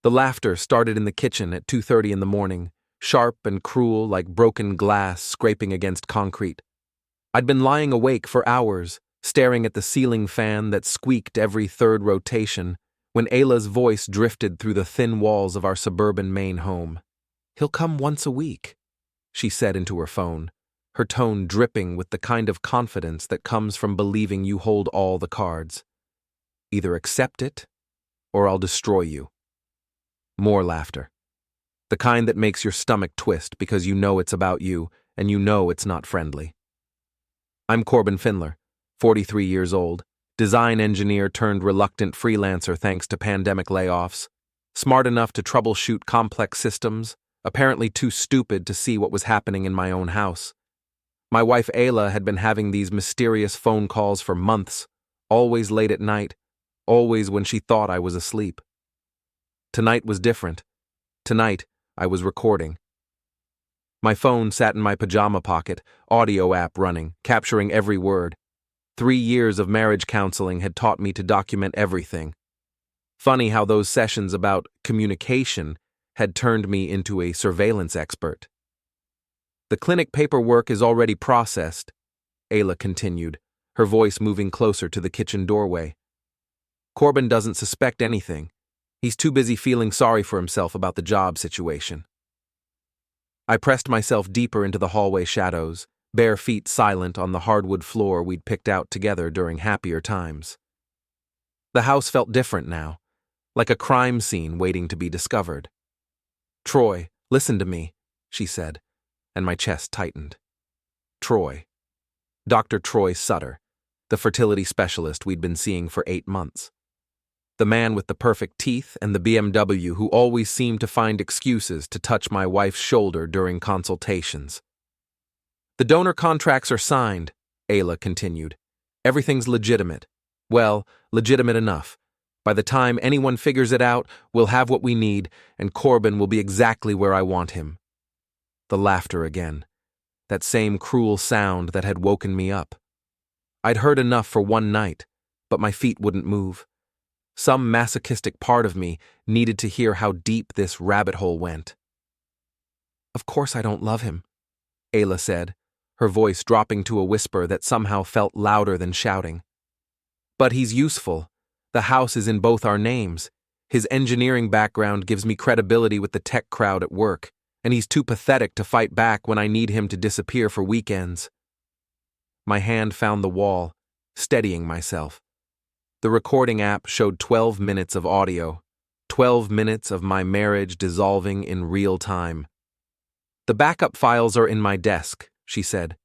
The laughter started in the kitchen at 2:30 in the morning, sharp and cruel like broken glass scraping against concrete. I'd been lying awake for hours, staring at the ceiling fan that squeaked every third rotation, when Ayla's voice drifted through the thin walls of our suburban Maine home. "He'll come once a week," she said into her phone, her tone dripping with the kind of confidence that comes from believing you hold all the cards. "Either accept it, or I'll destroy you." More laughter. The kind that makes your stomach twist because you know it's about you, and you know it's not friendly. I'm Corbin Finlor, 43 years old, design engineer turned reluctant freelancer thanks to pandemic layoffs, smart enough to troubleshoot complex systems, apparently too stupid to see what was happening in my own house. My wife Ayla had been having these mysterious phone calls for months, always late at night, always when she thought I was asleep. Tonight was different. Tonight, I was recording. My phone sat in my pajama pocket, audio app running, capturing every word. 3 years of marriage counseling had taught me to document everything. Funny how those sessions about communication had turned me into a surveillance expert. "The clinic paperwork is already processed," Ayla continued, her voice moving closer to the kitchen doorway. "Corbin doesn't suspect anything. He's too busy feeling sorry for himself about the job situation." I pressed myself deeper into the hallway shadows, bare feet silent on the hardwood floor we'd picked out together during happier times. The house felt different now, like a crime scene waiting to be discovered. "Troy, listen to me," she said, and my chest tightened. Troy. Dr. Troy Sutter, the fertility specialist we'd been seeing for 8 months. The man with the perfect teeth and the BMW who always seemed to find excuses to touch my wife's shoulder during consultations. "The donor contracts are signed," Ayla continued. "Everything's legitimate. Well, legitimate enough. By the time anyone figures it out, we'll have what we need, and Corbin will be exactly where I want him." The laughter again. That same cruel sound that had woken me up. I'd heard enough for one night, but my feet wouldn't move. Some masochistic part of me needed to hear how deep this rabbit hole went. "Of course I don't love him," Ayla said, her voice dropping to a whisper that somehow felt louder than shouting. "But he's useful. The house is in both our names. His engineering background gives me credibility with the tech crowd at work, and he's too pathetic to fight back when I need him to disappear for weekends." My hand found the wall, steadying myself. The recording app showed 12 minutes of audio, 12 minutes of my marriage dissolving in real time. "The backup files are in my desk," she said.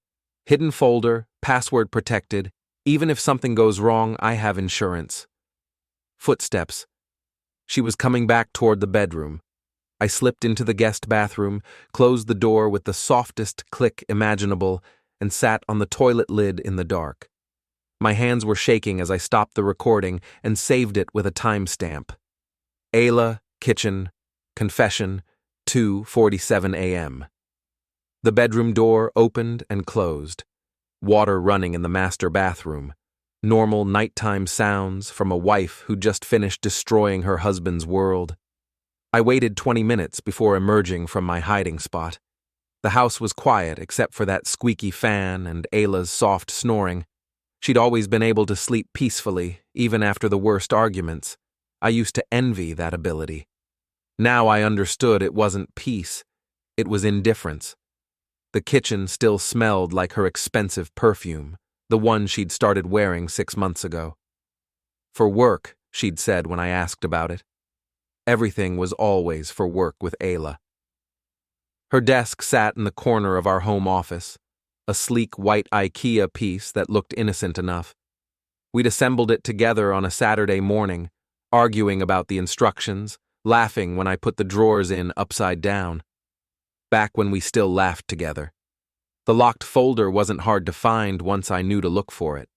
"Hidden folder, password protected. Even if something goes wrong, I have insurance." Footsteps. She was coming back toward the bedroom. I slipped into the guest bathroom, closed the door with the softest click imaginable, and sat on the toilet lid in the dark. My hands were shaking as I stopped the recording and saved it with a timestamp. Ayla, kitchen, confession, 2:47 a.m. The bedroom door opened and closed. Water running in the master bathroom. Normal nighttime sounds from a wife who just finished destroying her husband's world. I waited 20 minutes before emerging from my hiding spot. The house was quiet except for that squeaky fan and Ayla's soft snoring. She'd always been able to sleep peacefully, even after the worst arguments. I used to envy that ability. Now I understood it wasn't peace, it was indifference. The kitchen still smelled like her expensive perfume, the one she'd started wearing 6 months ago. For work, she'd said when I asked about it. Everything was always for work with Ayla. Her desk sat in the corner of our home office, a sleek white IKEA piece that looked innocent enough. We'd assembled it together on a Saturday morning, arguing about the instructions, laughing when I put the drawers in upside down. Back when we still laughed together. The locked folder wasn't hard to find once I knew to look for it.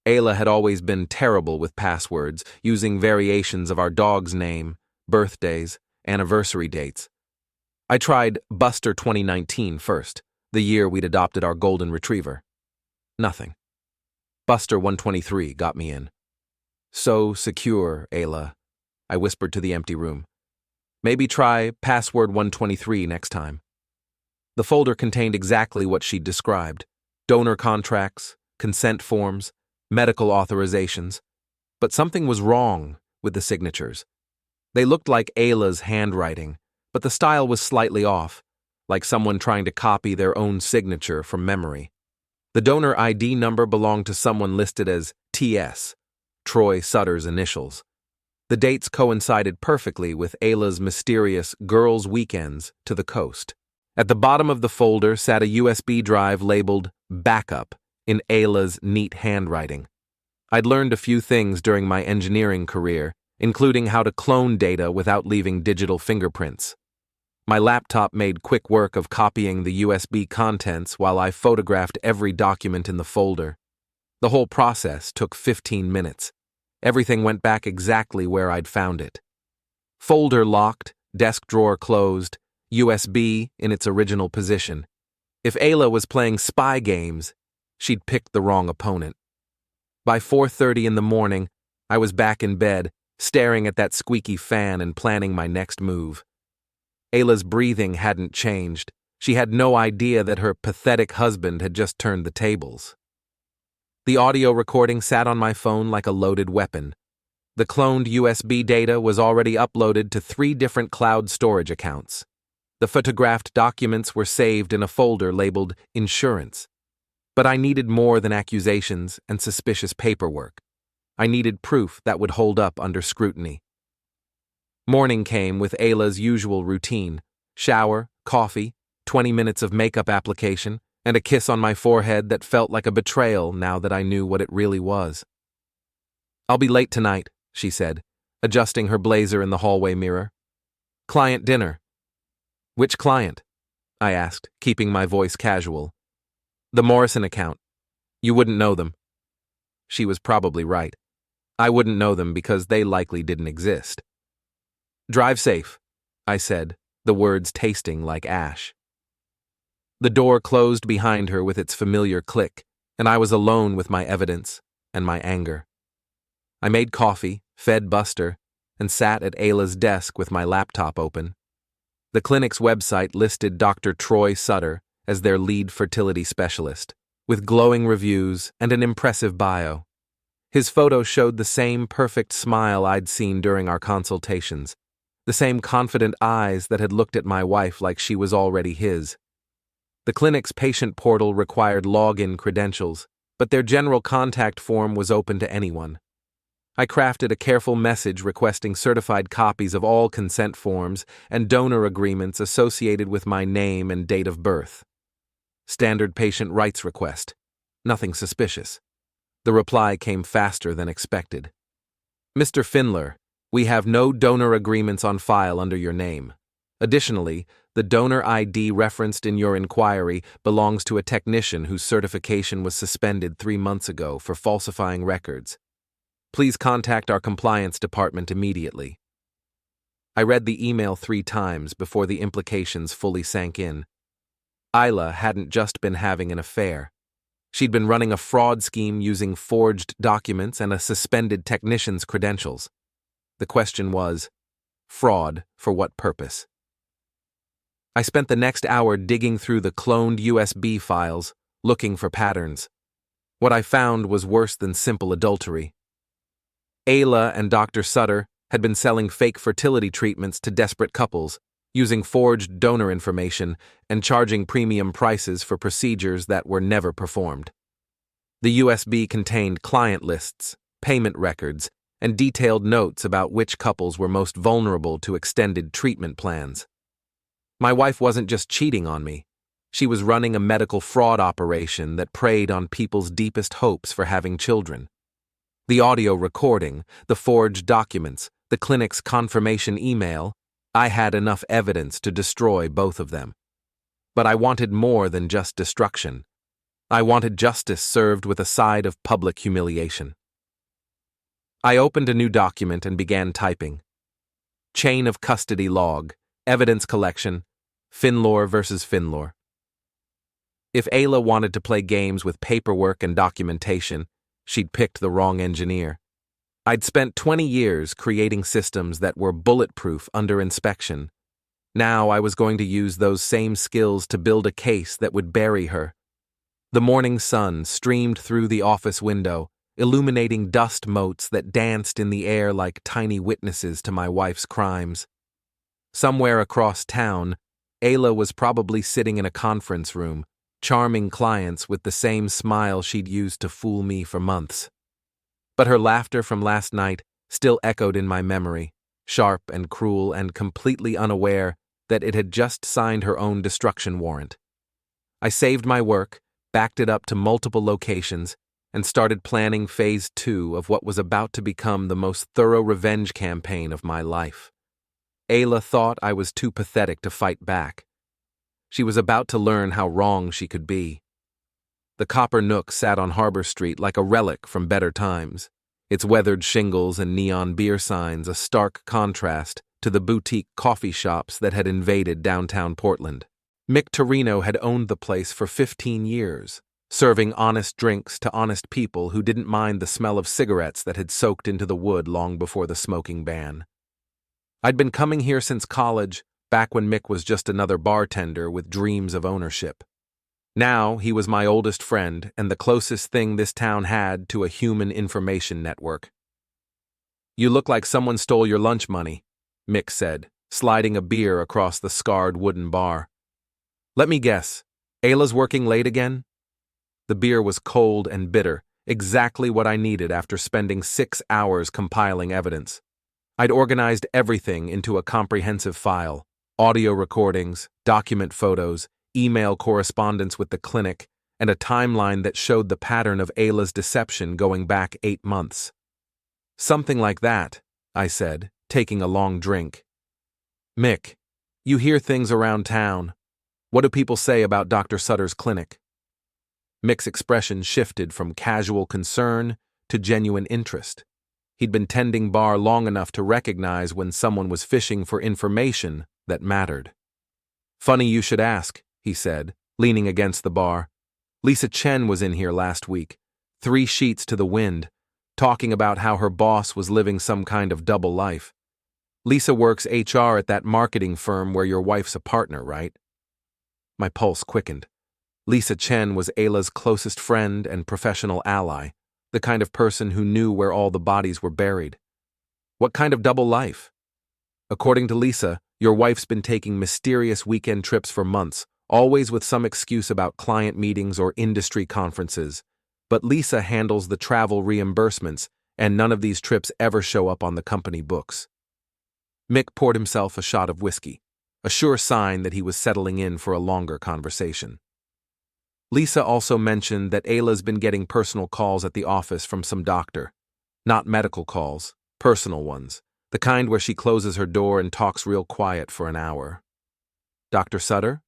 Ayla had always been terrible with passwords, using variations of our dog's name, birthdays, anniversary dates. I tried Buster 2019 first, the year we'd adopted our golden retriever. Nothing. Buster 123 got me in. "So secure, Ayla," I whispered to the empty room. Maybe try password 123 next time. The folder contained exactly what she'd described: donor contracts, consent forms, medical authorizations. But something was wrong with the signatures. They looked like Ayla's handwriting, but the style was slightly off, like someone trying to copy their own signature from memory. The donor ID number belonged to someone listed as TS, Troy Sutter's initials. The dates coincided perfectly with Ayla's mysterious girls' weekends to the coast. At the bottom of the folder sat a USB drive labeled Backup in Ayla's neat handwriting. I'd learned a few things during my engineering career, including how to clone data without leaving digital fingerprints. My laptop made quick work of copying the USB contents while I photographed every document in the folder. The whole process took 15 minutes. Everything went back exactly where I'd found it. Folder locked, desk drawer closed, USB in its original position. If Ayla was playing spy games, she'd picked the wrong opponent. By 4:30 in the morning, I was back in bed, staring at that squeaky fan and planning my next move. Ayla's breathing hadn't changed. She had no idea that her pathetic husband had just turned the tables. The audio recording sat on my phone like a loaded weapon. The cloned USB data was already uploaded to 3 different cloud storage accounts. The photographed documents were saved in a folder labeled Insurance. But I needed more than accusations and suspicious paperwork. I needed proof that would hold up under scrutiny. Morning came with Ayla's usual routine: shower, coffee, 20 minutes of makeup application, and a kiss on my forehead that felt like a betrayal now that I knew what it really was. "I'll be late tonight," she said, adjusting her blazer in the hallway mirror. "Client dinner." "Which client?" I asked, keeping my voice casual. "The Morrison account. You wouldn't know them." She was probably right. I wouldn't know them because they likely didn't exist. "Drive safe," I said, the words tasting like ash. The door closed behind her with its familiar click, and I was alone with my evidence and my anger. I made coffee, fed Buster, and sat at Ayla's desk with my laptop open. The clinic's website listed Dr. Troy Sutter as their lead fertility specialist, with glowing reviews and an impressive bio. His photo showed the same perfect smile I'd seen during our consultations, the same confident eyes that had looked at my wife like she was already his. The clinic's patient portal required login credentials, but their general contact form was open to anyone. I crafted a careful message requesting certified copies of all consent forms and donor agreements associated with my name and date of birth. Standard patient rights request. Nothing suspicious. The reply came faster than expected. "Mr. Finlor, we have no donor agreements on file under your name. Additionally, the donor ID referenced in your inquiry belongs to a technician whose certification was suspended 3 months ago for falsifying records. Please contact our compliance department immediately." I read the email 3 times before the implications fully sank in. Ayla hadn't just been having an affair. She'd been running a fraud scheme using forged documents and a suspended technician's credentials. The question was, fraud for what purpose? I spent the next hour digging through the cloned USB files, looking for patterns. What I found was worse than simple adultery. Ayla and Dr. Sutter had been selling fake fertility treatments to desperate couples, using forged donor information and charging premium prices for procedures that were never performed. The USB contained client lists, payment records, and detailed notes about which couples were most vulnerable to extended treatment plans. My wife wasn't just cheating on me. She was running a medical fraud operation that preyed on people's deepest hopes for having children. The audio recording, the forged documents, the clinic's confirmation email, I had enough evidence to destroy both of them. But I wanted more than just destruction. I wanted justice served with a side of public humiliation. I opened a new document and began typing. Chain of custody log, evidence collection, Finlor versus Finlor. If Ayla wanted to play games with paperwork and documentation, she'd picked the wrong engineer. I'd spent 20 years creating systems that were bulletproof under inspection. Now I was going to use those same skills to build a case that would bury her. The morning sun streamed through the office window, illuminating dust motes that danced in the air like tiny witnesses to my wife's crimes. Somewhere across town, Ayla was probably sitting in a conference room, charming clients with the same smile she'd used to fool me for months. But her laughter from last night still echoed in my memory, sharp and cruel and completely unaware that it had just signed her own destruction warrant. I saved my work, backed it up to multiple locations, and started planning phase 2 of what was about to become the most thorough revenge campaign of my life. Ayla thought I was too pathetic to fight back. She was about to learn how wrong she could be. The Copper Nook sat on Harbor Street like a relic from better times, its weathered shingles and neon beer signs a stark contrast to the boutique coffee shops that had invaded downtown Portland. Mick Torino had owned the place for 15 years, serving honest drinks to honest people who didn't mind the smell of cigarettes that had soaked into the wood long before the smoking ban. I'd been coming here since college, back when Mick was just another bartender with dreams of ownership. Now he was my oldest friend and the closest thing this town had to a human information network. "You look like someone stole your lunch money," Mick said, sliding a beer across the scarred wooden bar. "Let me guess, Ayla's working late again?" The beer was cold and bitter, exactly what I needed after spending 6 hours compiling evidence. I'd organized everything into a comprehensive file: audio recordings, document photos, email correspondence with the clinic, and a timeline that showed the pattern of Ayla's deception going back 8 months. "Something like that," I said, taking a long drink. "Mick, you hear things around town. What do people say about Dr. Sutter's clinic?" Mick's expression shifted from casual concern to genuine interest. He'd been tending bar long enough to recognize when someone was fishing for information that mattered. "Funny you should ask," he said, leaning against the bar. "Lisa Chen was in here last week, 3 sheets to the wind, talking about how her boss was living some kind of double life. Lisa works HR at that marketing firm where your wife's a partner, right?" My pulse quickened. Lisa Chen was Ayla's closest friend and professional ally, the kind of person who knew where all the bodies were buried. "What kind of double life?" "According to Lisa, your wife's been taking mysterious weekend trips for months, always with some excuse about client meetings or industry conferences. But Lisa handles the travel reimbursements, and none of these trips ever show up on the company books." Mick poured himself a shot of whiskey, a sure sign that he was settling in for a longer conversation. Lisa also mentioned that Ayla's been getting personal calls at the office from some doctor. Not medical calls, personal ones, the kind where she closes her door and talks real quiet for an hour. "Dr. Sutter?"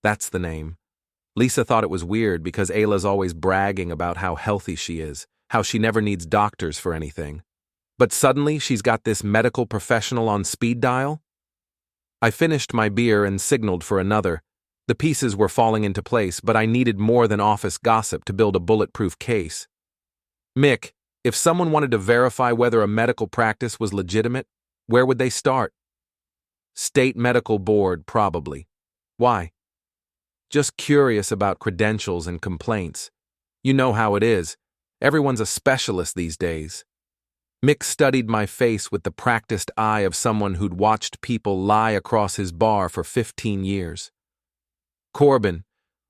That's the name. Lisa thought it was weird because Ayla's always bragging about how healthy she is, how she never needs doctors for anything. But suddenly she's got this medical professional on speed dial? I finished my beer and signaled for another. The pieces were falling into place, but I needed more than office gossip to build a bulletproof case. "Mick, if someone wanted to verify whether a medical practice was legitimate, where would they start?" "State Medical Board, probably." "Why?" "Just curious about credentials and complaints. You know how it is. Everyone's a specialist these days." Mick studied my face with the practiced eye of someone who'd watched people lie across his bar for 15 years. "Corbin,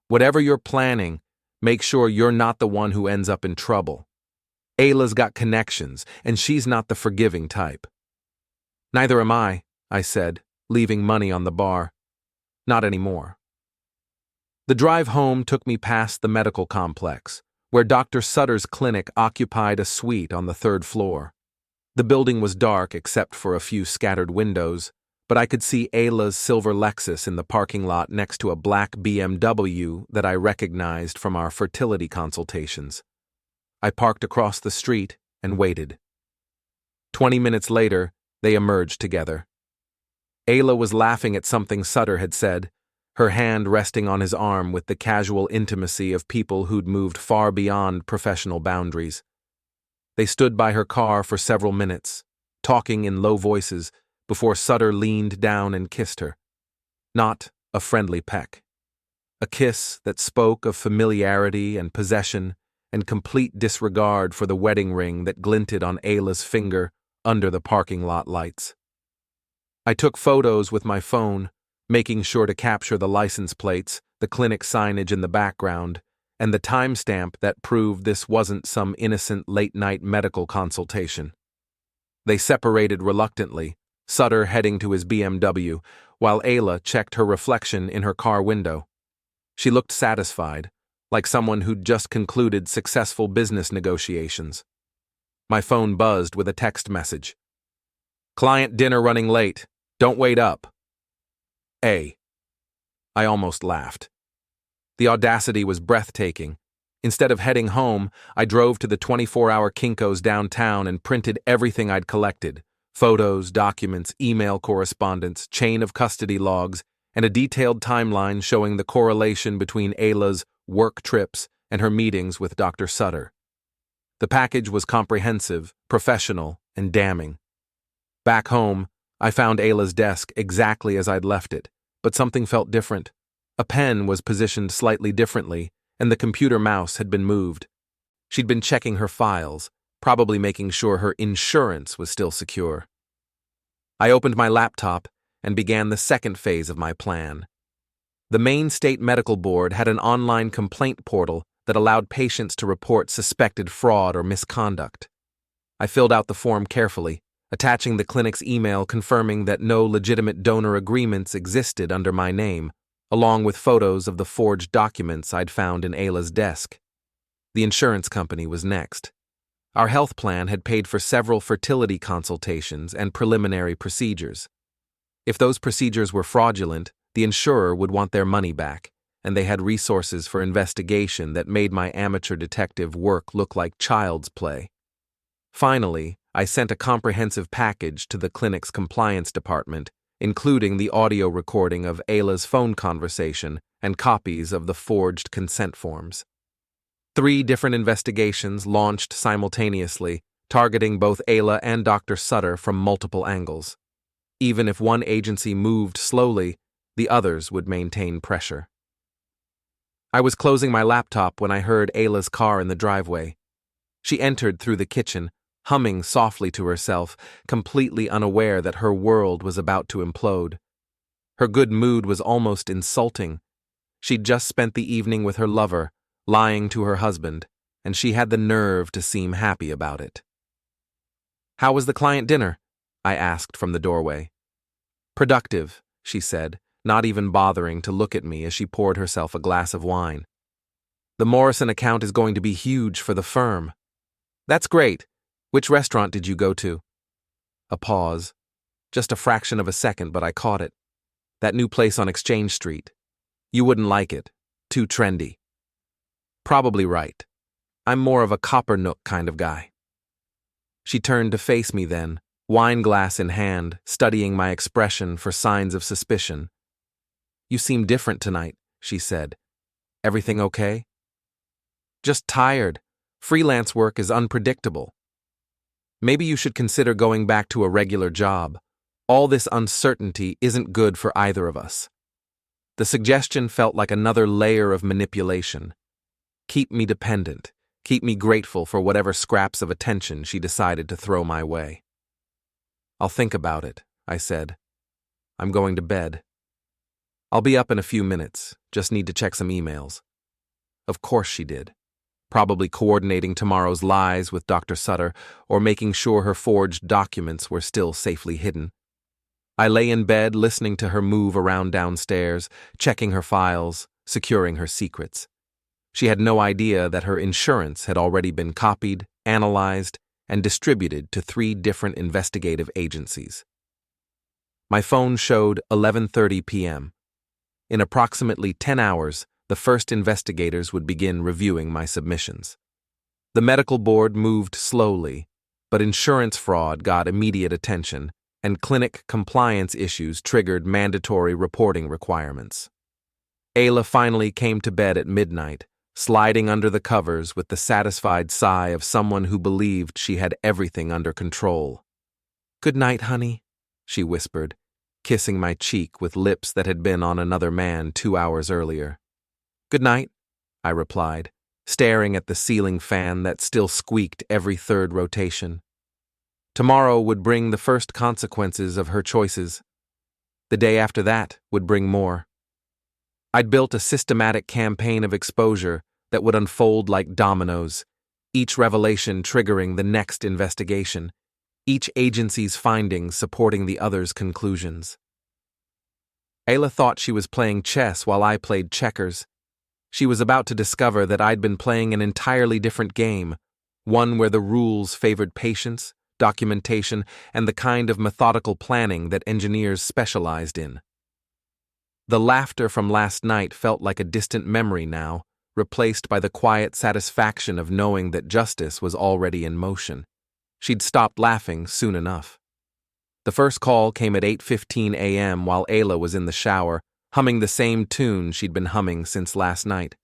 whatever you're planning, make sure you're not the one who ends up in trouble. Ayla's got connections, and she's not the forgiving type." "Neither am I," I said, leaving money on the bar. "Not anymore." The drive home took me past the medical complex, where Dr. Sutter's clinic occupied a suite on the 3rd floor. The building was dark except for a few scattered windows, but I could see Ayla's silver Lexus in the parking lot next to a black BMW that I recognized from our fertility consultations. I parked across the street and waited. 20 minutes later, they emerged together. Ayla was laughing at something Sutter had said, her hand resting on his arm with the casual intimacy of people who'd moved far beyond professional boundaries. They stood by her car for several minutes, talking in low voices, before Sutter leaned down and kissed her. Not a friendly peck. A kiss that spoke of familiarity and possession and complete disregard for the wedding ring that glinted on Ayla's finger under the parking lot lights. I took photos with my phone, making sure to capture the license plates, the clinic signage in the background, and the timestamp that proved this wasn't some innocent late-night medical consultation. They separated reluctantly, Sutter heading to his BMW, while Ayla checked her reflection in her car window. She looked satisfied, like someone who'd just concluded successful business negotiations. My phone buzzed with a text message. "Client dinner running late. Don't wait up." I almost laughed. The audacity was breathtaking. Instead of heading home, I drove to the 24-hour Kinko's downtown and printed everything I'd collected: photos, documents, email correspondence, chain of custody logs, and a detailed timeline showing the correlation between Ayla's work trips and her meetings with Dr. Sutter. The package was comprehensive, professional, and damning. Back home, I found Ayla's desk exactly as I'd left it, but something felt different. A pen was positioned slightly differently, and the computer mouse had been moved. She'd been checking her files, probably making sure her insurance was still secure. I opened my laptop and began the second phase of my plan. The Maine State Medical Board had an online complaint portal that allowed patients to report suspected fraud or misconduct. I filled out the form carefully, attaching the clinic's email confirming that no legitimate donor agreements existed under my name, along with photos of the forged documents I'd found in Ayla's desk. The insurance company was next. Our health plan had paid for several fertility consultations and preliminary procedures. If those procedures were fraudulent, the insurer would want their money back, and they had resources for investigation that made my amateur detective work look like child's play. Finally, I sent a comprehensive package to the clinic's compliance department, including the audio recording of Ayla's phone conversation and copies of the forged consent forms. 3 different investigations launched simultaneously, targeting both Ayla and Dr. Sutter from multiple angles. Even if one agency moved slowly, the others would maintain pressure. I was closing my laptop when I heard Ayla's car in the driveway. She entered through the kitchen, humming softly to herself, completely unaware that her world was about to implode. Her good mood was almost insulting. She'd just spent the evening with her lover, lying to her husband, and she had the nerve to seem happy about it. "How was the client dinner?" I asked from the doorway. "Productive," she said, not even bothering to look at me as she poured herself a glass of wine. "The Morrison account is going to be huge for the firm." "That's great. Which restaurant did you go to?" A pause. Just a fraction of a second, but I caught it. "That new place on Exchange Street. You wouldn't like it. Too trendy." "Probably right. I'm more of a Copper Nook kind of guy." She turned to face me then, wine glass in hand, studying my expression for signs of suspicion. "You seem different tonight," she said. "Everything okay?" "Just tired. Freelance work is unpredictable." "Maybe you should consider going back to a regular job. All this uncertainty isn't good for either of us." The suggestion felt like another layer of manipulation. Keep me dependent, keep me grateful for whatever scraps of attention she decided to throw my way. "I'll think about it," I said. "I'm going to bed." "I'll be up in a few minutes, just need to check some emails." Of course she did. Probably coordinating tomorrow's lies with Dr. Sutter or making sure her forged documents were still safely hidden. I lay in bed listening to her move around downstairs, checking her files, securing her secrets. She had no idea that her insurance had already been copied, analyzed, and distributed to 3 different investigative agencies. My phone showed 11:30 p.m. In approximately 10 hours, the first investigators would begin reviewing my submissions. The medical board moved slowly, but insurance fraud got immediate attention, and clinic compliance issues triggered mandatory reporting requirements. Ayla finally came to bed at midnight, sliding under the covers with the satisfied sigh of someone who believed she had everything under control. "Good night, honey," she whispered, kissing my cheek with lips that had been on another man 2 hours earlier. "Good night," I replied, staring at the ceiling fan that still squeaked every third rotation. Tomorrow would bring the first consequences of her choices. The day after that would bring more. I'd built a systematic campaign of exposure that would unfold like dominoes, each revelation triggering the next investigation, each agency's findings supporting the other's conclusions. Ayla thought she was playing chess while I played checkers. She was about to discover that I'd been playing an entirely different game, one where the rules favored patience, documentation, and the kind of methodical planning that engineers specialized in. The laughter from last night felt like a distant memory now, replaced by the quiet satisfaction of knowing that justice was already in motion. She'd stopped laughing soon enough. The first call came at 8:15 a.m. while Ayla was in the shower, humming the same tune she'd been humming since last night.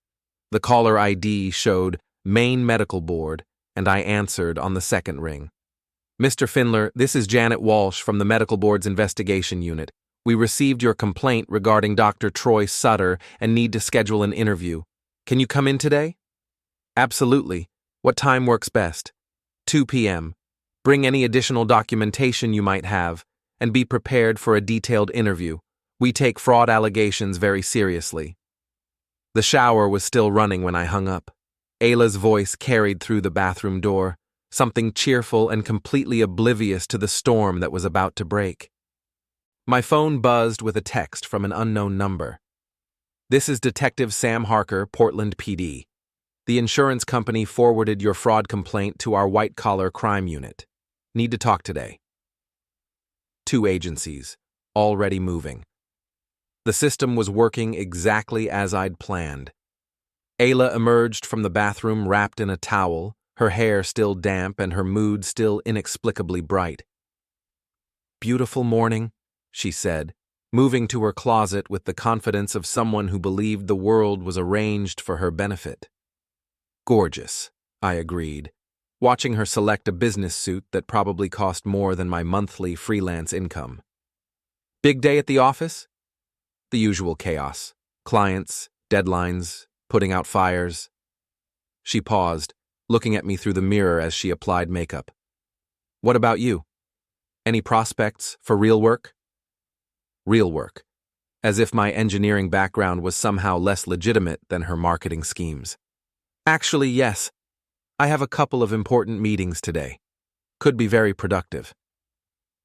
The caller ID showed Maine Medical Board, and I answered on the second ring. "Mr. Finlor, this is Janet Walsh from the Medical Board's Investigation Unit. We received your complaint regarding Dr. Troy Sutter and need to schedule an interview. Can you come in today?" "Absolutely. What time works best?" 2 p.m. Bring any additional documentation you might have, and be prepared for a detailed interview. We take fraud allegations very seriously." The shower was still running when I hung up. Ayla's voice carried through the bathroom door, something cheerful and completely oblivious to the storm that was about to break. My phone buzzed with a text from an unknown number. "This is Detective Sam Harker, Portland PD. The insurance company forwarded your fraud complaint to our white-collar crime unit. Need to talk today." 2 agencies, already moving. The system was working exactly as I'd planned. Ayla emerged from the bathroom wrapped in a towel, her hair still damp and her mood still inexplicably bright. "Beautiful morning," she said, moving to her closet with the confidence of someone who believed the world was arranged for her benefit. "Gorgeous," I agreed, watching her select a business suit that probably cost more than my monthly freelance income. "Big day at the office?" "The usual chaos. Clients, deadlines, putting out fires." She paused, looking at me through the mirror as she applied makeup. "What about you? Any prospects for real work?" Real work, as if my engineering background was somehow less legitimate than her marketing schemes. "Actually, yes. I have a couple of important meetings today. Could be very productive."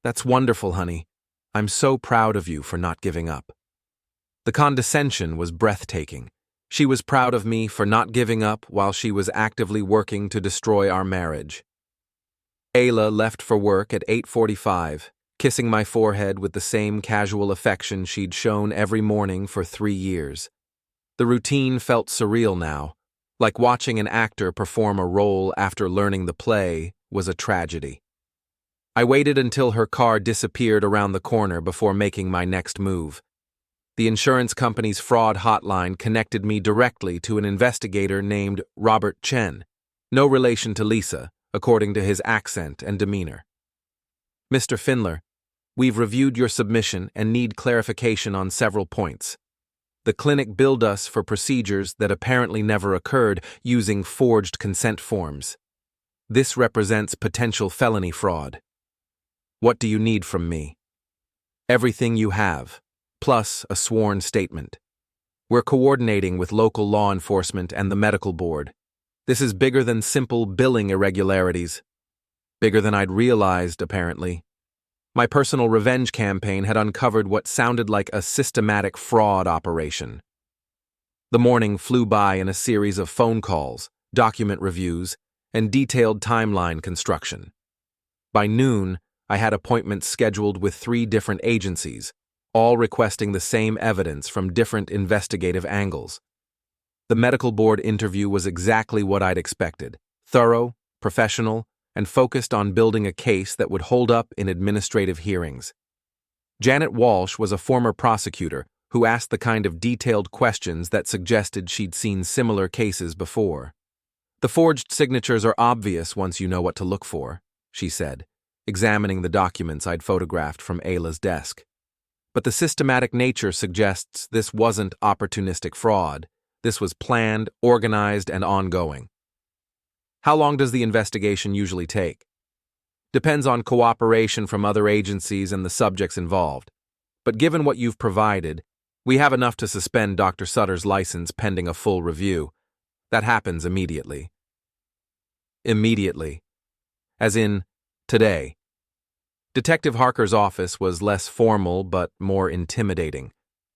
"That's wonderful, honey. I'm so proud of you for not giving up." The condescension was breathtaking. She was proud of me for not giving up while she was actively working to destroy our marriage. Ayla left for work at 8:45, kissing my forehead with the same casual affection she'd shown every morning for 3 years. The routine felt surreal now, like watching an actor perform a role after learning the play was a tragedy. I waited until her car disappeared around the corner before making my next move. The insurance company's fraud hotline connected me directly to an investigator named Robert Chen, no relation to Lisa, according to his accent and demeanor. "Mr. Finlor, we've reviewed your submission and need clarification on several points. The clinic billed us for procedures that apparently never occurred using forged consent forms. This represents potential felony fraud. What do you need from me?" "Everything you have, plus a sworn statement. We're coordinating with local law enforcement and the medical board. This is bigger than simple billing irregularities. Bigger than I'd realized, apparently. My personal revenge campaign had uncovered what sounded like a systematic fraud operation." The morning flew by in a series of phone calls, document reviews, and detailed timeline construction. By noon, I had appointments scheduled with 3 different agencies, all requesting the same evidence from different investigative angles. The medical board interview was exactly what I'd expected: thorough, professional, and focused on building a case that would hold up in administrative hearings. Janet Walsh was a former prosecutor who asked the kind of detailed questions that suggested she'd seen similar cases before. "The forged signatures are obvious once you know what to look for," she said, examining the documents I'd photographed from Ayla's desk. "But the systematic nature suggests this wasn't opportunistic fraud. This was planned, organized, and ongoing." "How long does the investigation usually take?" "Depends on cooperation from other agencies and the subjects involved. But given what you've provided, we have enough to suspend Dr. Sutter's license pending a full review. That happens immediately." Immediately. As in, today. Detective Harker's office was less formal but more intimidating.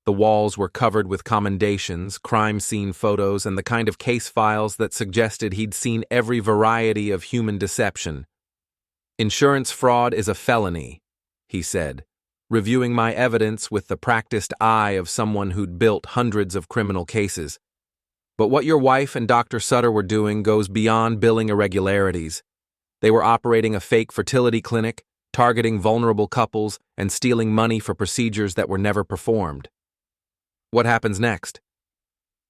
The walls were covered with commendations, crime scene photos, and the kind of case files that suggested he'd seen every variety of human deception. "Insurance fraud is a felony," he said, reviewing my evidence with the practiced eye of someone who'd built hundreds of criminal cases. "But what your wife and Dr. Sutter were doing goes beyond billing irregularities. They were operating a fake fertility clinic, targeting vulnerable couples, and stealing money for procedures that were never performed." "What happens next?"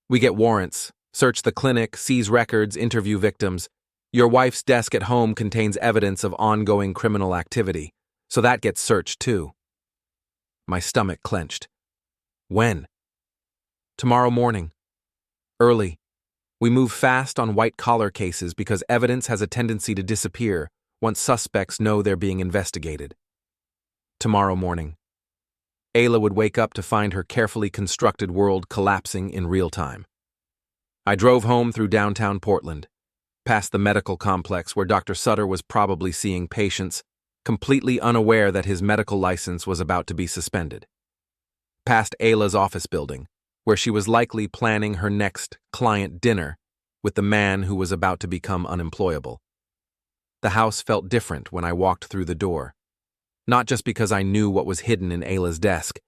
"We get warrants, search the clinic, seize records, interview victims. Your wife's desk at home contains evidence of ongoing criminal activity, so that gets searched too." My stomach clenched. "When?" "Tomorrow morning. Early. We move fast on white-collar cases because evidence has a tendency to disappear once suspects know they're being investigated." Tomorrow morning. Ayla would wake up to find her carefully constructed world collapsing in real time. I drove home through downtown Portland, past the medical complex where Dr. Sutter was probably seeing patients, completely unaware that his medical license was about to be suspended. Past Ayla's office building, where she was likely planning her next client dinner with the man who was about to become unemployable. The house felt different when I walked through the door, not just because I knew what was hidden in Ayla's desk,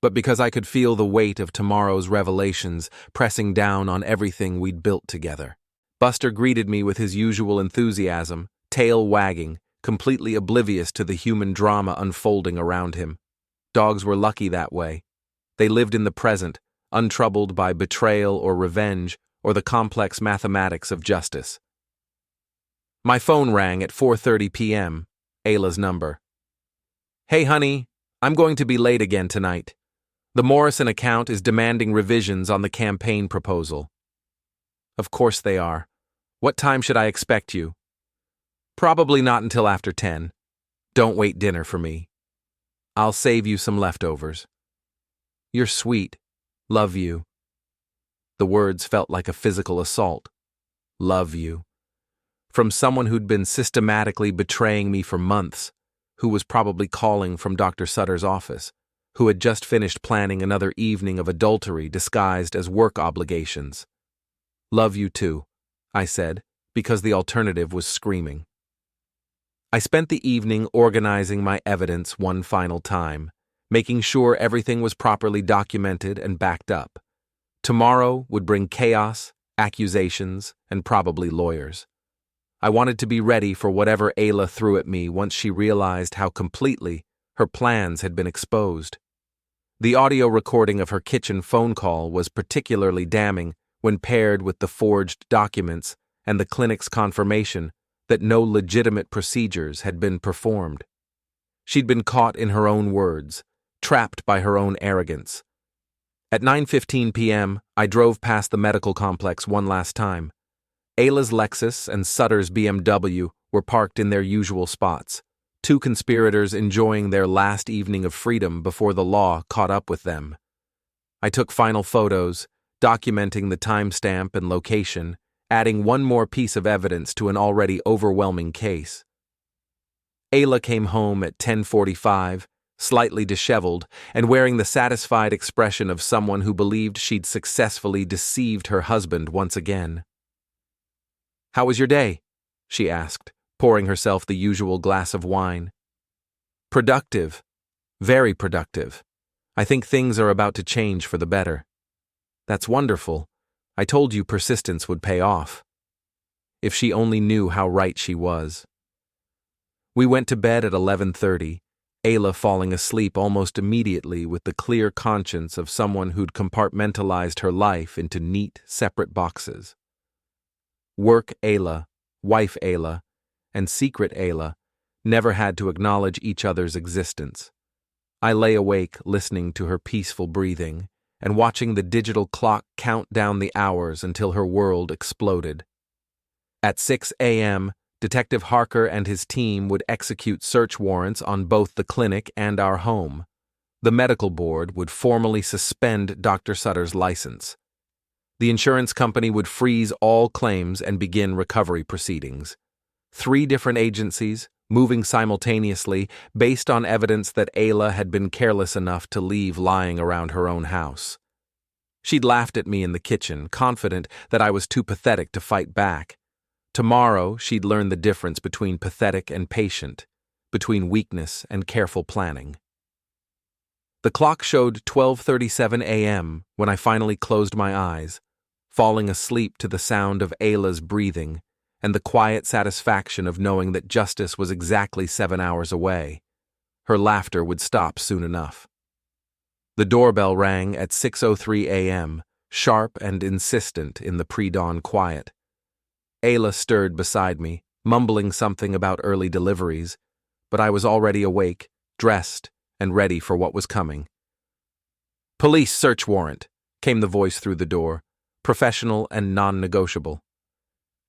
but because I could feel the weight of tomorrow's revelations pressing down on everything we'd built together. Buster greeted me with his usual enthusiasm, tail wagging, completely oblivious to the human drama unfolding around him. Dogs were lucky that way. They lived in the present, untroubled by betrayal or revenge or the complex mathematics of justice. My phone rang at 4:30 p.m., Ayla's number. "Hey, honey, I'm going to be late again tonight. The Morrison account is demanding revisions on the campaign proposal." "Of course they are. What time should I expect you?" "Probably not until after 10. Don't wait dinner for me. I'll save you some leftovers." "You're sweet. Love you." The words felt like a physical assault. Love you. From someone who'd been systematically betraying me for months, who was probably calling from Dr. Sutter's office, who had just finished planning another evening of adultery disguised as work obligations. "Love you too," I said, because the alternative was screaming. I spent the evening organizing my evidence one final time, making sure everything was properly documented and backed up. Tomorrow would bring chaos, accusations, and probably lawyers. I wanted to be ready for whatever Ayla threw at me once she realized how completely her plans had been exposed. The audio recording of her kitchen phone call was particularly damning when paired with the forged documents and the clinic's confirmation that no legitimate procedures had been performed. She'd been caught in her own words, trapped by her own arrogance. At 9:15 p.m., I drove past the medical complex one last time. Ayla's Lexus and Sutter's BMW were parked in their usual spots, two conspirators enjoying their last evening of freedom before the law caught up with them. I took final photos, documenting the timestamp and location, adding one more piece of evidence to an already overwhelming case. Ayla came home at 10:45, slightly disheveled, and wearing the satisfied expression of someone who believed she'd successfully deceived her husband once again. "How was your day?" she asked, pouring herself the usual glass of wine. "Productive. Very productive. I think things are about to change for the better." "That's wonderful. I told you persistence would pay off." If she only knew how right she was. We went to bed at 11:30, Ayla falling asleep almost immediately with the clear conscience of someone who'd compartmentalized her life into neat, separate boxes. Work Ayla, wife Ayla, and secret Ayla never had to acknowledge each other's existence. I lay awake listening to her peaceful breathing and watching the digital clock count down the hours until her world exploded. At 6 a.m., Detective Harker and his team would execute search warrants on both the clinic and our home. The medical board would formally suspend Dr. Sutter's license. The insurance company would freeze all claims and begin recovery proceedings. 3 different agencies, moving simultaneously based on evidence that Ayla had been careless enough to leave lying around her own house. She'd laughed at me in the kitchen, confident that I was too pathetic to fight back. Tomorrow, she'd learn the difference between pathetic and patient, between weakness and careful planning. The clock showed 12:37 a.m. when I finally closed my eyes, falling asleep to the sound of Ayla's breathing and the quiet satisfaction of knowing that justice was exactly 7 hours away. Her laughter would stop soon enough. The doorbell rang at 6:03 a.m., sharp and insistent in the pre-dawn quiet. Ayla stirred beside me, mumbling something about early deliveries, but I was already awake, dressed, and ready for what was coming. "Police search warrant," came the voice through the door, professional and non-negotiable.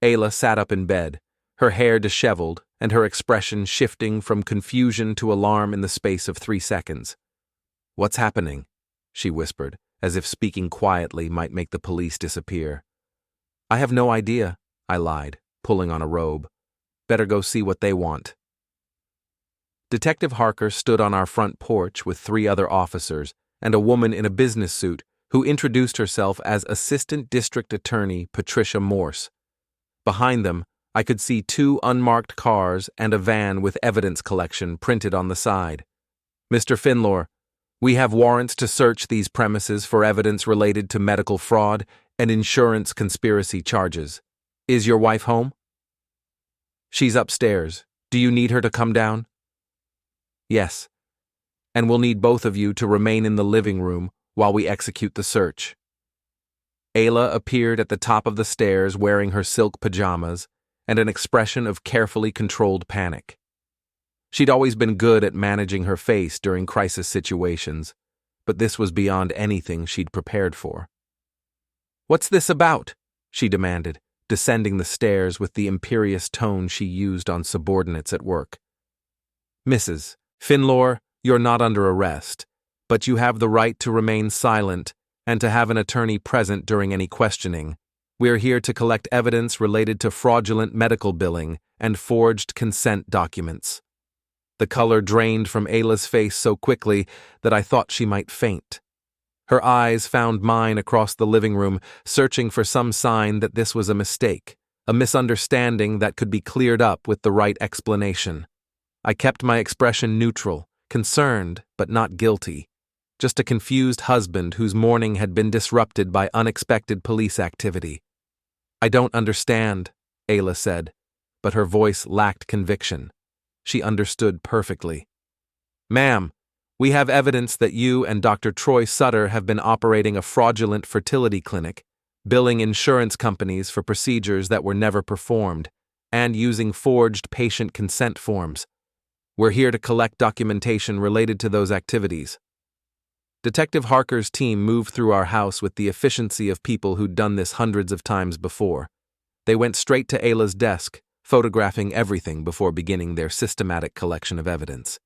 Ayla sat up in bed, her hair disheveled and her expression shifting from confusion to alarm in the space of 3 seconds. "What's happening?" she whispered, as if speaking quietly might make the police disappear. "I have no idea," I lied, pulling on a robe. "Better go see what they want." Detective Harker stood on our front porch with 3 other officers and a woman in a business suit who introduced herself as Assistant District Attorney Patricia Morse. Behind them, I could see 2 unmarked cars and a van with evidence collection printed on the side. "Mr. Finlor, we have warrants to search these premises for evidence related to medical fraud and insurance conspiracy charges. Is your wife home?" "She's upstairs. Do you need her to come down?" "Yes. And we'll need both of you to remain in the living room while we execute the search." Ayla appeared at the top of the stairs wearing her silk pajamas and an expression of carefully controlled panic. She'd always been good at managing her face during crisis situations, but this was beyond anything she'd prepared for. "What's this about?" she demanded, descending the stairs with the imperious tone she used on subordinates at work. "Mrs. Finlor, you're not under arrest, but you have the right to remain silent and to have an attorney present during any questioning. We're here to collect evidence related to fraudulent medical billing and forged consent documents." The color drained from Ayla's face so quickly that I thought she might faint. Her eyes found mine across the living room, searching for some sign that this was a mistake, a misunderstanding that could be cleared up with the right explanation. I kept my expression neutral, concerned but not guilty, just a confused husband whose morning had been disrupted by unexpected police activity. "I don't understand," Ayla said, but her voice lacked conviction. She understood perfectly. "Ma'am, we have evidence that you and Dr. Troy Sutter have been operating a fraudulent fertility clinic, billing insurance companies for procedures that were never performed, and using forged patient consent forms. We're here to collect documentation related to those activities." Detective Harker's team moved through our house with the efficiency of people who'd done this hundreds of times before. They went straight to Ayla's desk, photographing everything before beginning their systematic collection of evidence.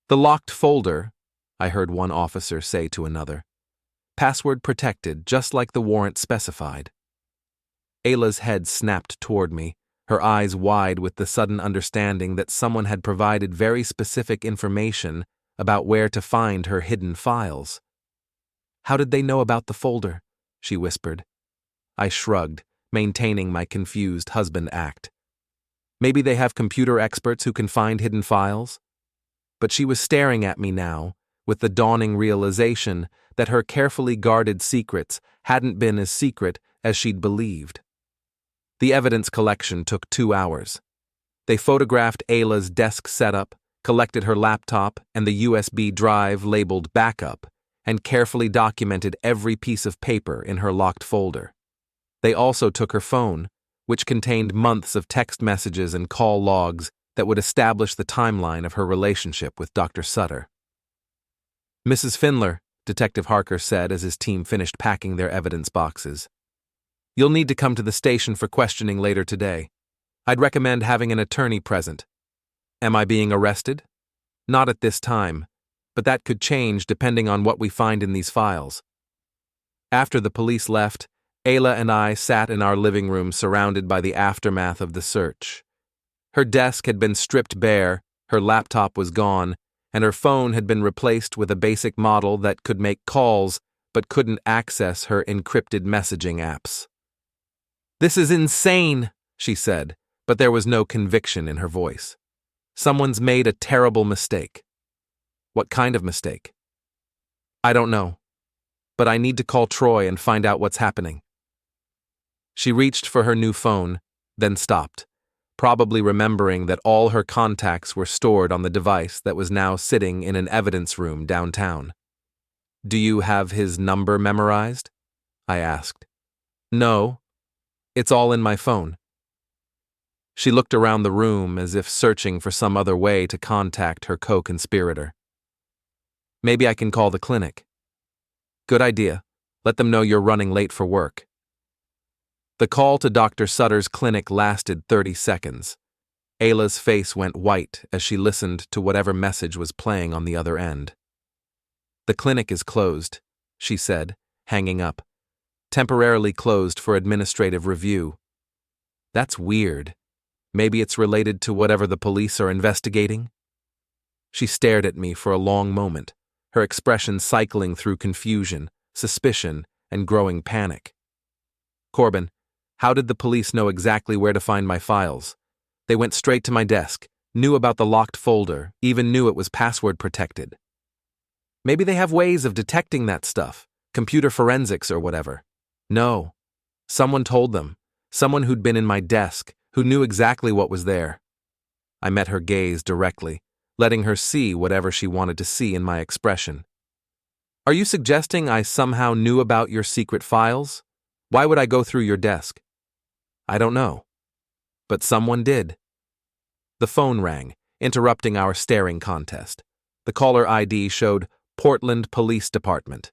"The locked folder," I heard one officer say to another. "Password protected, just like the warrant specified." Ayla's head snapped toward me, her eyes wide with the sudden understanding that someone had provided very specific information about where to find her hidden files. "How did they know about the folder?" she whispered. I shrugged, maintaining my confused husband act. "Maybe they have computer experts who can find hidden files?" But she was staring at me now, with the dawning realization that her carefully guarded secrets hadn't been as secret as she'd believed. The evidence collection took 2 hours. They photographed Ayla's desk setup, collected her laptop and the USB drive labeled backup, and carefully documented every piece of paper in her locked folder. They also took her phone, which contained months of text messages and call logs that would establish the timeline of her relationship with Dr. Sutter. "Mrs. Finlor," Detective Harker said as his team finished packing their evidence boxes, "you'll need to come to the station for questioning later today. I'd recommend having an attorney present." "Am I being arrested?" "Not at this time, but that could change depending on what we find in these files." After the police left, Ayla and I sat in our living room surrounded by the aftermath of the search. Her desk had been stripped bare, her laptop was gone, and her phone had been replaced with a basic model that could make calls but couldn't access her encrypted messaging apps. "This is insane," she said, but there was no conviction in her voice. "Someone's made a terrible mistake." "What kind of mistake?" "I don't know, but I need to call Troy and find out what's happening." She reached for her new phone, then stopped, probably remembering that all her contacts were stored on the device that was now sitting in an evidence room downtown. "Do you have his number memorized?" I asked. "No, it's all in my phone." She looked around the room as if searching for some other way to contact her co-conspirator. "Maybe I can call the clinic." "Good idea. Let them know you're running late for work." The call to Dr. Sutter's clinic lasted 30 seconds. Ayla's face went white as she listened to whatever message was playing on the other end. "The clinic is closed," she said, hanging up. "Temporarily closed for administrative review." "That's weird. Maybe it's related to whatever the police are investigating?" She stared at me for a long moment, her expression cycling through confusion, suspicion, and growing panic. "Corbin, how did the police know exactly where to find my files? They went straight to my desk, knew about the locked folder, even knew it was password protected." "Maybe they have ways of detecting that stuff, computer forensics or whatever." "No. Someone told them, someone who'd been in my desk, who knew exactly what was there." I met her gaze directly, letting her see whatever she wanted to see in my expression. "Are you suggesting I somehow knew about your secret files? Why would I go through your desk?" "I don't know. But someone did." The phone rang, interrupting our staring contest. The caller ID showed Portland Police Department.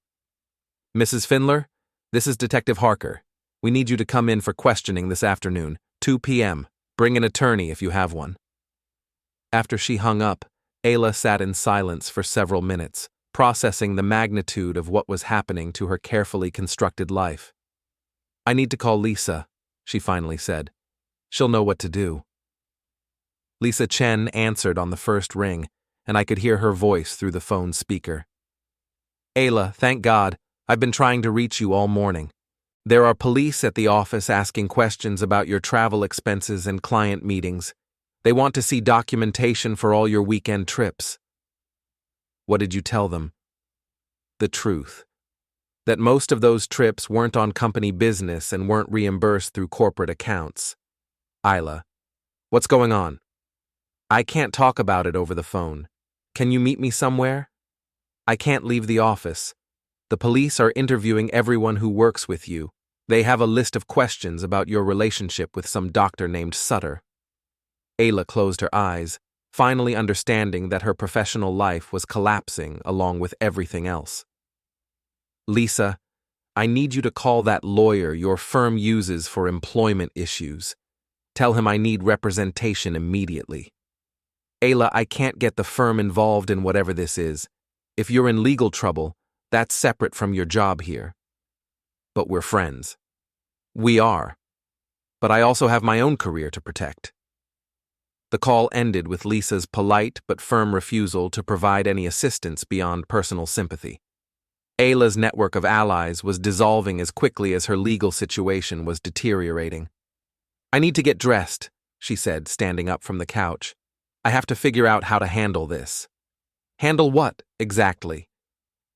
"Mrs. Finlor, this is Detective Harker. We need you to come in for questioning this afternoon, 2 p.m. Bring an attorney if you have one." After she hung up, Ayla sat in silence for several minutes, processing the magnitude of what was happening to her carefully constructed life. "I need to call Lisa," she finally said. "She'll know what to do." Lisa Chen answered on the first ring, and I could hear her voice through the phone speaker. "Ayla, thank God, I've been trying to reach you all morning. There are police at the office asking questions about your travel expenses and client meetings. They want to see documentation for all your weekend trips." "What did you tell them?" "The truth. That most of those trips weren't on company business and weren't reimbursed through corporate accounts." "Ayla, what's going on?" "I can't talk about it over the phone. Can you meet me somewhere?" "I can't leave the office. The police are interviewing everyone who works with you. They have a list of questions about your relationship with some doctor named Sutter." Ayla closed her eyes, finally understanding that her professional life was collapsing along with everything else. "Lisa, I need you to call that lawyer your firm uses for employment issues. Tell him I need representation immediately." "Ayla, I can't get the firm involved in whatever this is. If you're in legal trouble, that's separate from your job here." "But we're friends." "We are. But I also have my own career to protect." The call ended with Lisa's polite but firm refusal to provide any assistance beyond personal sympathy. Ayla's network of allies was dissolving as quickly as her legal situation was deteriorating. "I need to get dressed," she said, standing up from the couch. "I have to figure out how to handle this." "Handle what, exactly?"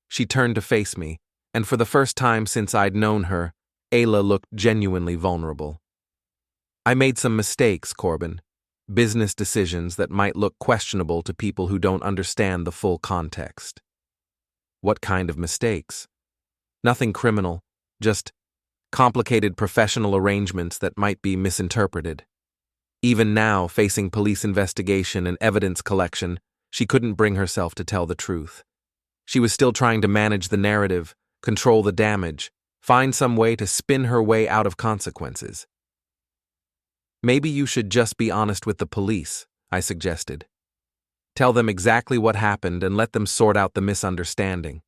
She turned to face me, and for the first time since I'd known her, Ayla looked genuinely vulnerable. "I made some mistakes, Corbin. business decisions that might look questionable to people who don't understand the full context. What kind of mistakes? Nothing criminal, just complicated professional arrangements that might be misinterpreted. Even now, facing police investigation and evidence collection, she couldn't bring herself to tell the truth. She was still trying to manage the narrative, control the damage, find some way to spin her way out of consequences. Maybe you should just be honest with the police, I suggested. Tell them exactly what happened and let them sort out the misunderstanding.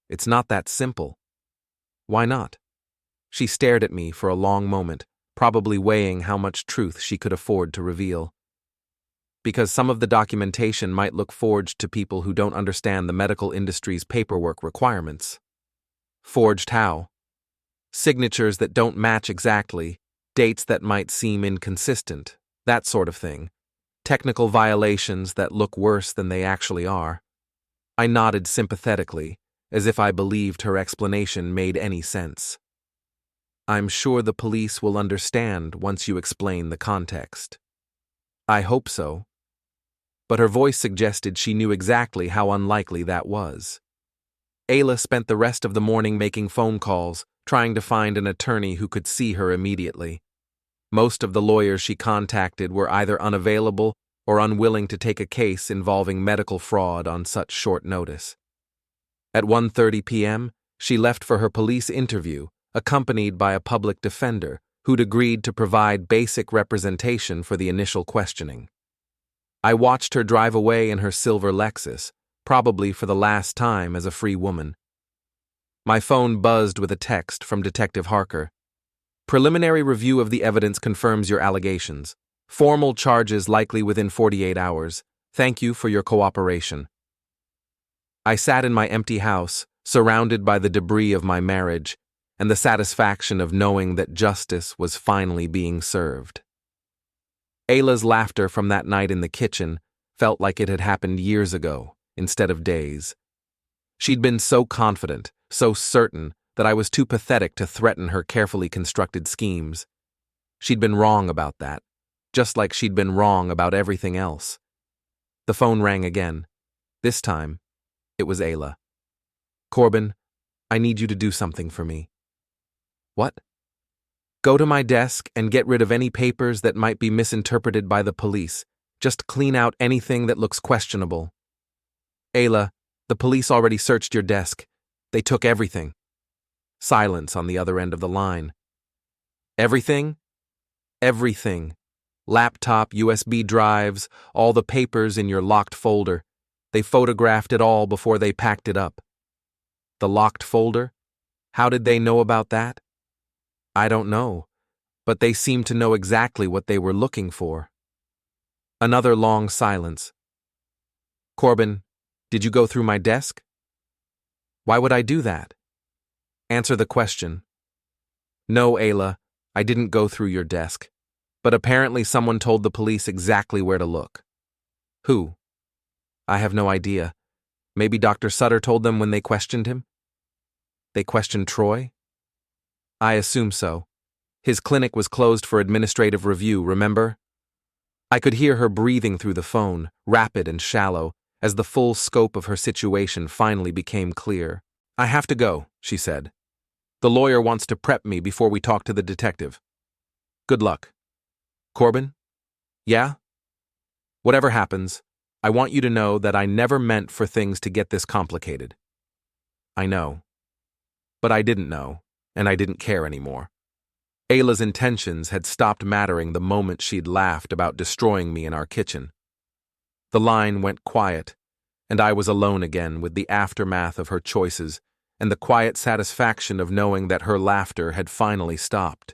It's not that simple. Why not? She stared at me for a long moment, probably weighing how much truth she could afford to reveal. Because some of the documentation might look forged to people who don't understand the medical industry's paperwork requirements. Forged how? Signatures that don't match exactly, dates that might seem inconsistent, that sort of thing. Technical violations that look worse than they actually are. I nodded sympathetically, as if I believed her explanation made any sense. I'm sure the police will understand once you explain the context. I hope so. But her voice suggested she knew exactly how unlikely that was. Ayla spent the rest of the morning making phone calls, trying to find an attorney who could see her immediately. Most of the lawyers she contacted were either unavailable or unwilling to take a case involving medical fraud on such short notice. At 1:30 p.m., she left for her police interview, accompanied by a public defender who'd agreed to provide basic representation for the initial questioning. I watched her drive away in her silver Lexus, probably for the last time as a free woman. My phone buzzed with a text from Detective Harker. Preliminary review of the evidence confirms your allegations. Formal charges likely within 48 hours. Thank you for your cooperation. I sat in my empty house, surrounded by the debris of my marriage, and the satisfaction of knowing that justice was finally being served. Ayla's laughter from that night in the kitchen felt like it had happened years ago, instead of days. She'd been so confident, so certain, that I was too pathetic to threaten her carefully constructed schemes. She'd been wrong about that, just like she'd been wrong about everything else. The phone rang again. This time, it was Ayla. Corbin, I need you to do something for me. What? Go to my desk and get rid of any papers that might be misinterpreted by the police. Just clean out anything that looks questionable. Ayla, the police already searched your desk. They took everything. Silence on the other end of the line. Everything? Everything. Laptop, USB drives, all the papers in your locked folder. They photographed it all before they packed it up. The locked folder? How did they know about that? I don't know, but they seemed to know exactly what they were looking for. Another long silence. Corbin, did you go through my desk? Why would I do that? Answer the question. No, Ayla, I didn't go through your desk, but apparently someone told the police exactly where to look. Who? I have no idea. Maybe Dr. Sutter told them when they questioned him? They questioned Troy? I assume so. His clinic was closed for administrative review, remember? I could hear her breathing through the phone, rapid and shallow, as the full scope of her situation finally became clear. I have to go, she said. The lawyer wants to prep me before we talk to the detective. Good luck. Corbin? Yeah? Whatever happens, I want you to know that I never meant for things to get this complicated. I know. But I didn't know, and I didn't care anymore. Ayla's intentions had stopped mattering the moment she'd laughed about destroying me in our kitchen. The line went quiet, and I was alone again with the aftermath of her choices and the quiet satisfaction of knowing that her laughter had finally stopped.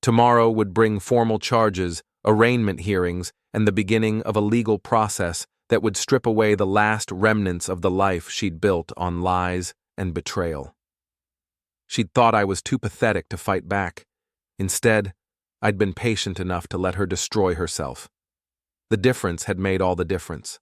Tomorrow would bring formal charges, arraignment hearings, and the beginning of a legal process that would strip away the last remnants of the life she'd built on lies and betrayal. She'd thought I was too pathetic to fight back. Instead, I'd been patient enough to let her destroy herself. The difference had made all the difference.